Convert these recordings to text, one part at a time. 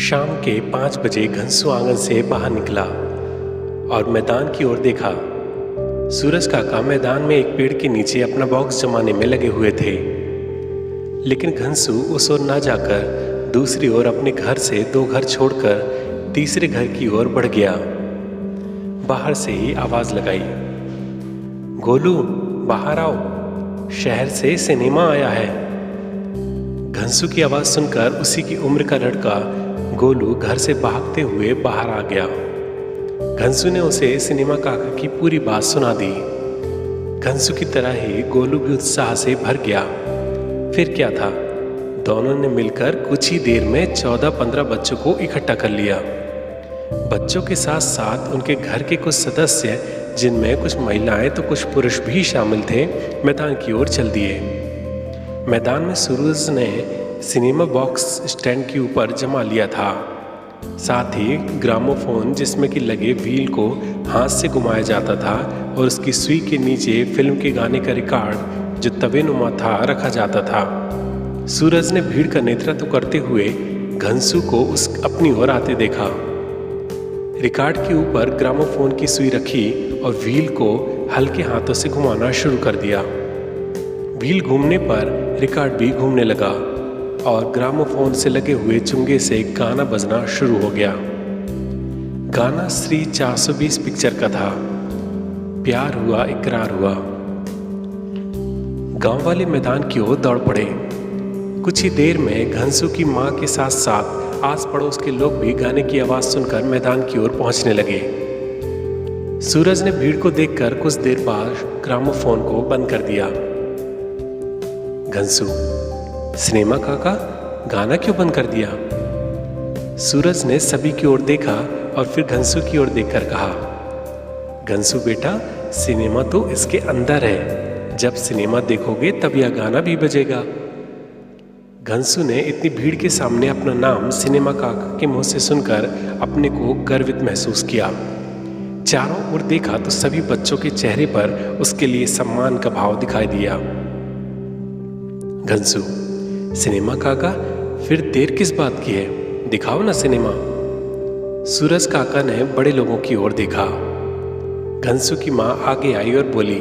शाम के 5 बजे घनसू आंगन से बाहर निकला और मैदान की ओर देखा। सूरज काका मैदान में एक पेड़ के नीचे अपना बॉक्स जमाने में लगे हुए थे, लेकिन घनसू उस ओर ना जाकर दूसरी ओर अपने घर से 2 घर छोड़कर तीसरे घर की ओर बढ़ गया। बाहर से ही आवाज लगाई, गोलू बाहर आओ, शहर से सिनेमा आया है। घनसू की आवाज सुनकर उसी की उम्र का लड़का गोलू घर से भागते हुए बाहर आ गया। घनसू ने उसे सिनेमा काका की पूरी बात सुना दी। घनसू की तरह ही गोलू भी उत्साह से भर गया। फिर क्या था, दोनों ने मिलकर कुछ ही देर में 14-15 बच्चों को इकट्ठा कर लिया। बच्चों के साथ साथ उनके घर के कुछ सदस्य, जिनमें कुछ महिलाएं तो कुछ पुरुष भी शामिल थे, मैदान की ओर चल दिए। मैदान में सूरज ने सिनेमा बॉक्स स्टैंड के ऊपर जमा लिया था, साथ ही ग्रामोफोन जिसमें कि लगे व्हील को हाथ से घुमाया जाता था और उसकी सुई के नीचे फिल्म के गाने का रिकॉर्ड जो तवेनुमा था रखा जाता था। सूरज ने भीड़ का नेतृत्व करते हुए घनसू को उस अपनी ओर आते देखा। रिकॉर्ड के ऊपर ग्रामोफोन की सुई रखी और व्हील को हल्के हाथों से घुमाना शुरू कर दिया। व्हील घूमने पर रिकॉर्ड भी घूमने लगा और ग्रामोफोन से लगे हुए चुंगे से गाना बजना शुरू हो गया। गाना श्री 420 पिक्चर का था, प्यार हुआ इकरार हुआ। गांव वाले मैदान की ओर दौड़ पड़े। कुछ ही देर में घनसू की मां के साथ साथ आस पड़ोस के लोग भी गाने की आवाज सुनकर मैदान की ओर पहुंचने लगे। सूरज ने भीड़ को देखकर कुछ देर बाद ग्रामोफोन को बंद कर दिया। घनसू, सिनेमा काका गाना क्यों बंद कर दिया? सूरज ने सभी की ओर देखा और फिर घनसू की ओर देखकर कहा, घनसू बेटा, सिनेमा तो इसके अंदर है, जब सिनेमा देखोगे तब यह गाना भी बजेगा। घनसू ने इतनी भीड़ के सामने अपना नाम सिनेमा काका के मुंह से सुनकर अपने को गर्वित महसूस किया। चारों ओर देखा तो सभी बच्चों के चेहरे पर उसके लिए सम्मान का भाव दिखाई दिया। घनसू, सिनेमा काका, फिर देर किस बात की है, दिखाओ ना सिनेमा। सूरज काका ने बड़े लोगों की ओर देखा। घनसू की मां आगे आई और बोली,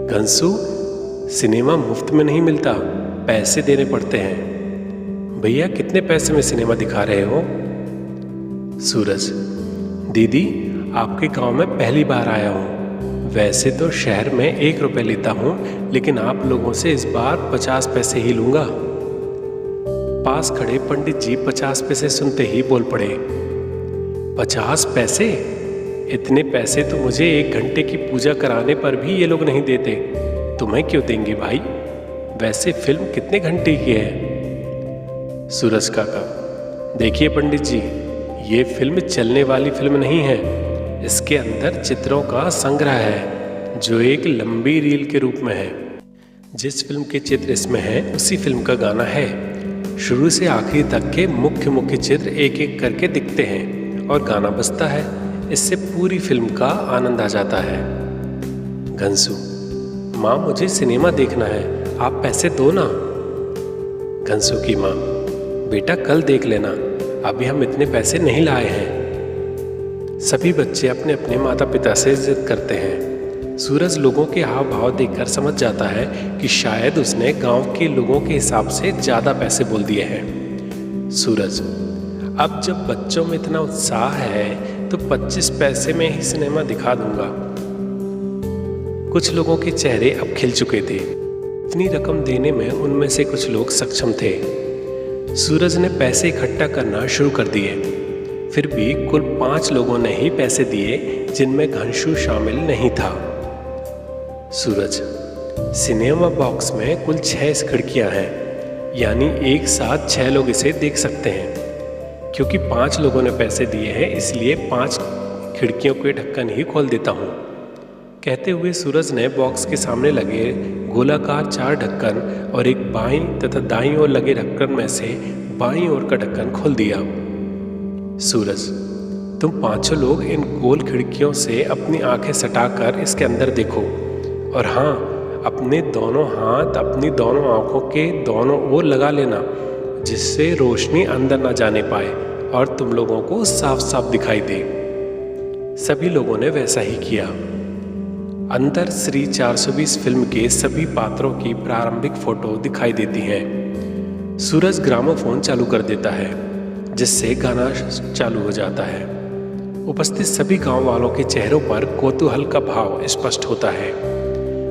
घनसू, सिनेमा मुफ्त में नहीं मिलता, पैसे देने पड़ते हैं। भैया, कितने पैसे में सिनेमा दिखा रहे हो? सूरज, दीदी, आपके गांव में पहली बार आया हूं। वैसे तो शहर में 1 रुपये लेता हूं, लेकिन आप लोगों से इस बार 50 पैसे ही लूंगा। पास खड़े पंडित जी 50 पैसे सुनते ही बोल पड़े, 50 पैसे? इतने पैसे तो मुझे 1 घंटे की पूजा कराने पर भी ये लोग नहीं देते, तुम्हें क्यों देंगे भाई? वैसे फिल्म कितने घंटे की है? सूरज काका, देखिए पंडित जी, ये फिल्म चलने वाली फिल्म नहीं है, इसके अंदर चित्रों का संग्रह है जो एक लंबी रील के रूप में है। जिस फिल्म के चित्र इसमें है उसी फिल्म का गाना है। शुरू से आखिरी तक के मुख्य चित्र एक एक करके दिखते हैं और गाना बजता है। इससे पूरी फिल्म का आनंद आ जाता है। घनसू, माँ, मुझे सिनेमा देखना है, आप पैसे दो ना। घनसू की माँ, बेटा कल देख लेना, अभी हम इतने पैसे नहीं लाए हैं। सभी बच्चे अपने अपने माता पिता से जिद करते हैं। सूरज लोगों के हाव भाव देखकर समझ जाता है कि शायद उसने गांव के लोगों के हिसाब से ज्यादा पैसे बोल दिए हैं। सूरज, अब जब बच्चों में इतना उत्साह है तो 25 पैसे में ही सिनेमा दिखा दूंगा। कुछ लोगों के चेहरे अब खिल चुके थे। इतनी रकम देने में उनमें से कुछ लोग सक्षम थे। सूरज ने पैसे इकट्ठा करना शुरू कर दिए। फिर भी कुल 5 लोगों ने ही पैसे दिए, जिनमें घनसू शामिल नहीं था। सूरज, सिनेमा बॉक्स में कुल 6 खिड़कियां हैं, यानी एक साथ 6 लोग इसे देख सकते हैं। क्योंकि 5 लोगों ने पैसे दिए हैं, इसलिए 5 खिड़कियों के ढक्कन ही खोल देता हूँ। कहते हुए सूरज ने बॉक्स के सामने लगे गोलाकार 4 ढक्कन और एक बाईं तथा दाईं ओर लगे ढक्कन में से बाईं ओर का ढक्कन खोल दिया। सूरज, तुम 5 लोग इन गोल खिड़कियों से अपनी आंखें सटाकर इसके अंदर देखो, और हाँ, अपने दोनों हाथ अपनी दोनों आंखों के दोनों ओर लगा लेना, जिससे रोशनी अंदर ना जाने पाए और तुम लोगों को साफ साफ दिखाई दे। सभी लोगों ने वैसा ही किया। अंदर श्री 420 फिल्म के सभी पात्रों की प्रारंभिक फोटो दिखाई देती हैं। सूरज ग्रामोफोन चालू कर देता है, जिससे गाना चालू हो जाता है। उपस्थित सभी गांव वालों के चेहरों पर कौतूहल का भाव स्पष्ट होता है।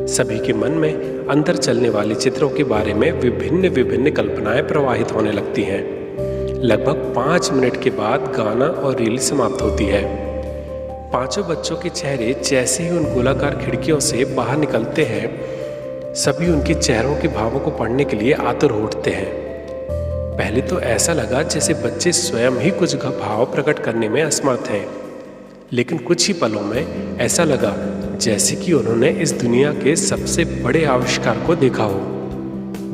सभी के मन में अंदर चलने वाले चित्रों के बारे में विभिन्न विभिन्न कल्पनाएं प्रवाहित होने लगती हैं। लगभग 5 मिनट के बाद गाना और रील समाप्त होती है। पांचों बच्चों के चेहरे जैसे ही उन गोलाकार खिड़कियों से बाहर निकलते हैं, सभी उनके चेहरों के भावों को पढ़ने के लिए आतुर हो उठते हैं। पहले तो ऐसा लगा जैसे बच्चे स्वयं ही कुछ भाव प्रकट करने में असमर्थ हैं, लेकिन कुछ ही पलों में ऐसा लगा जैसे कि उन्होंने इस दुनिया के सबसे बड़े आविष्कार को देखा हो।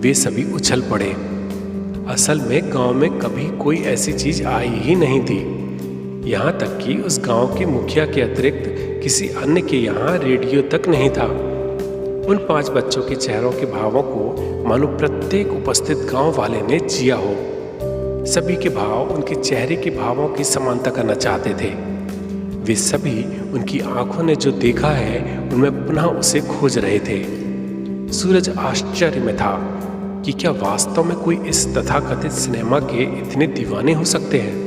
वे सभी उछल पड़े। असल में गांव में कभी कोई ऐसी चीज आई ही नहीं थी। यहाँ तक कि उस गांव के मुखिया के अतिरिक्त किसी अन्य के यहाँ रेडियो तक नहीं था। उन 5 बच्चों के चेहरों के भावों को मानो प्रत्येक उपस्थित गांव वाले ने जिया हो। सभी के भाव उनके चेहरे के भावों की समानता करना चाहते थे। वे सभी उनकी आंखों ने जो देखा है उनमें पुनः उसे खोज रहे थे। सूरज आश्चर्य में था कि क्या वास्तव में कोई इस तथाकथित सिनेमा के इतने दीवाने हो सकते हैं।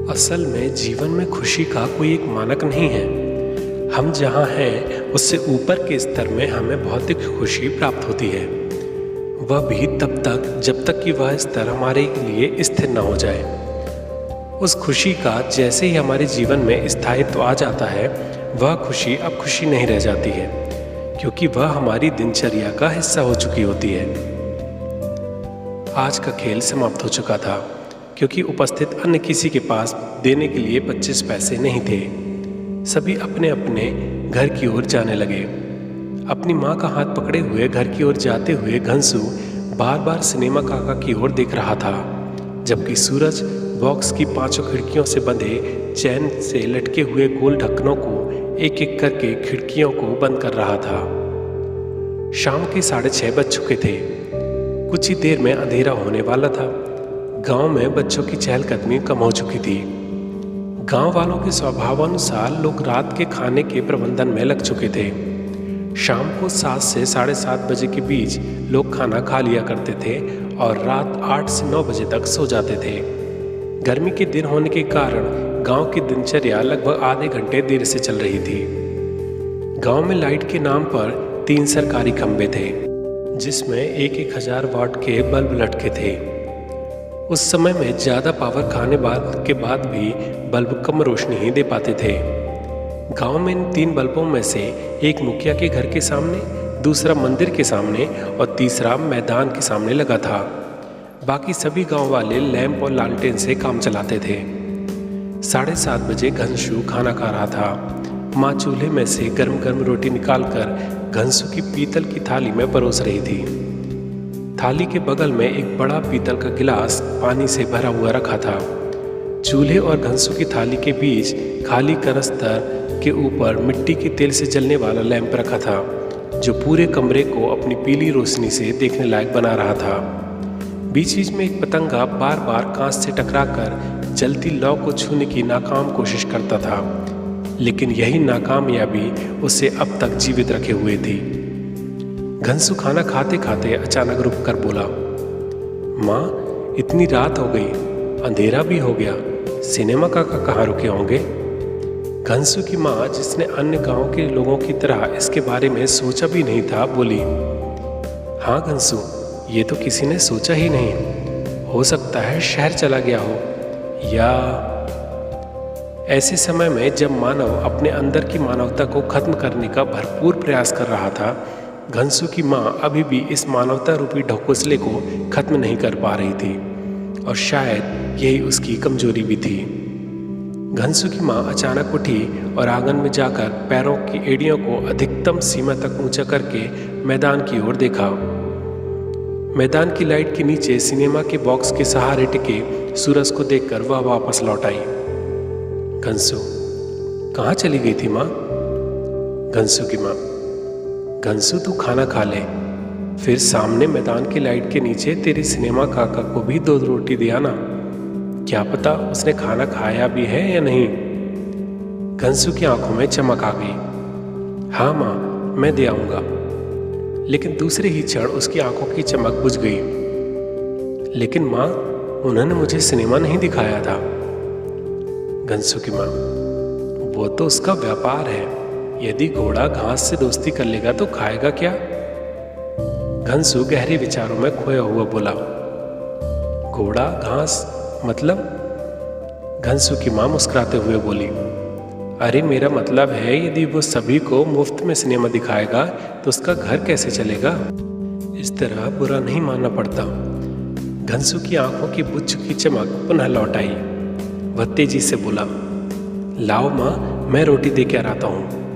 असल में जीवन में खुशी का कोई एक मानक नहीं है। हम जहाँ हैं उससे ऊपर के स्तर में हमें भौतिक खुशी प्राप्त होती है, वह भी तब तक जब तक कि वह स्तर हमारे लिए स्थिर न हो जाए। उस खुशी का जैसे ही हमारे जीवन में स्थायित्व आ जाता है, वह खुशी अब खुशी नहीं रह जाती है, क्योंकि वह हमारी दिनचर्या का हिस्सा हो चुकी होती है। आज का खेल समाप्त हो चुका था, क्योंकि उपस्थित अन्य किसी के पास देने के लिए 25 पैसे नहीं थे। सभी अपने अपने घर की ओर जाने लगे। अपनी माँ का हाथ पकड़े हुए घर की ओर जाते हुए घनसू बार बार सिनेमा काका की ओर देख रहा था, जबकि सूरज बॉक्स की 5 खिड़कियों से बंधे चैन से लटके हुए गोल ढक्कनों को एक एक करके खिड़कियों को बंद कर रहा था। शाम के 6:30 बज चुके थे। कुछ ही देर में अंधेरा होने वाला था। गांव में बच्चों की चहलकदमी कम हो चुकी थी। गांव वालों के स्वभावानुसार लोग रात के खाने के प्रबंधन में लग चुके थे। शाम को 7 से 7:30 बजे के बीच लोग खाना खा लिया करते थे और रात 8 से 9 बजे तक सो जाते थे। गर्मी के दिन होने के कारण गांव की दिनचर्या लगभग आधे घंटे देर से चल रही थी। गांव में लाइट के नाम पर 3 सरकारी खंभे थे, जिसमें 1000 वाट के बल्ब लटके थे। उस समय में ज़्यादा पावर खाने के बाद भी बल्ब कम रोशनी ही दे पाते थे। गांव में इन 3 बल्बों में से एक मुखिया के घर के सामने, दूसरा मंदिर के सामने और तीसरा मैदान के सामने लगा था। बाकी सभी गांव वाले लैंप और लालटेन से काम चलाते थे। 7:30 बजे घनसू खाना खा रहा था। माँ चूल्हे में से गर्म गर्म रोटी निकालकर घनसू की पीतल की थाली में परोस रही थी। थाली के बगल में एक बड़ा पीतल का गिलास पानी से भरा हुआ रखा था। चूल्हे और घनसू की थाली के बीच खाली कनस्तर के ऊपर मिट्टी के तेल से जलने वाला लैंप रखा था, जो पूरे कमरे को अपनी पीली रोशनी से देखने लायक बना रहा था। बीच बीच में एक पतंगा बार बार कांच से टकराकर जलती लौ को छूने की नाकाम कोशिश करता था, लेकिन यही नाकामयाबी उसे अब तक जीवित रखे हुए थी। घनसू खाना खाते खाते अचानक रुक कर बोला, माँ, इतनी रात हो गई, अंधेरा भी हो गया, सिनेमा काका कहाँ रुके होंगे। घनसू की माँ, जिसने अन्य गांव के लोगों की तरह इसके बारे में सोचा भी नहीं था, बोली, हाँ घनसू, ये तो किसी ने सोचा ही नहीं। हो सकता है शहर चला गया हो, या ऐसे समय में जब मानव अपने अंदर की मानवता को खत्म करने का भरपूर प्रयास कर रहा था, घनसू की माँ अभी भी इस मानवता रूपी ढकोसले को खत्म नहीं कर पा रही थी, और शायद यही उसकी कमजोरी भी थी। घनसू की माँ अचानक उठी और आंगन में जाकर पैरों की एड़ियों को अधिकतम सीमा तक ऊंचा करके मैदान की ओर देखा। मैदान की लाइट के नीचे सिनेमा के बॉक्स के सहारे टिके सूरज को देखकर वह वापस लौट आई। घनसू, कहाँ चली गई थी माँ? घनसू की माँ, घनसू तू खाना खा ले, फिर सामने मैदान की लाइट के नीचे तेरी सिनेमा काका को भी 2 रोटी दे आना। क्या पता उसने खाना खाया भी है या नहीं। घनसू की आंखों में चमक आ गई। हाँ माँ, मैं दे आऊँगा। लेकिन दूसरे ही क्षण उसकी आंखों की चमक बुझ गई। लेकिन माँ, उन्होंने मुझे सिनेमा नहीं दिखाया था। घनसू की माँ, वो तो उसका व्यापार है। यदि घोड़ा घास से दोस्ती कर लेगा तो खाएगा क्या? घनसू गहरे विचारों में खोया हुआ बोला। घोड़ा घास मतलब? घनसू की माँ मुस्कुराते हुए बोली, अरे मेरा मतलब है, यदि वो सभी को मुफ्त में सिनेमा दिखाएगा तो उसका घर कैसे चलेगा? इस तरह बुरा नहीं मानना पड़ता। घनसू की आंखों की बुझ चुकी चमक पुनः लौट आई। वह तेजी से बोला, लाओ माँ, मैं रोटी दे के आता हूँ।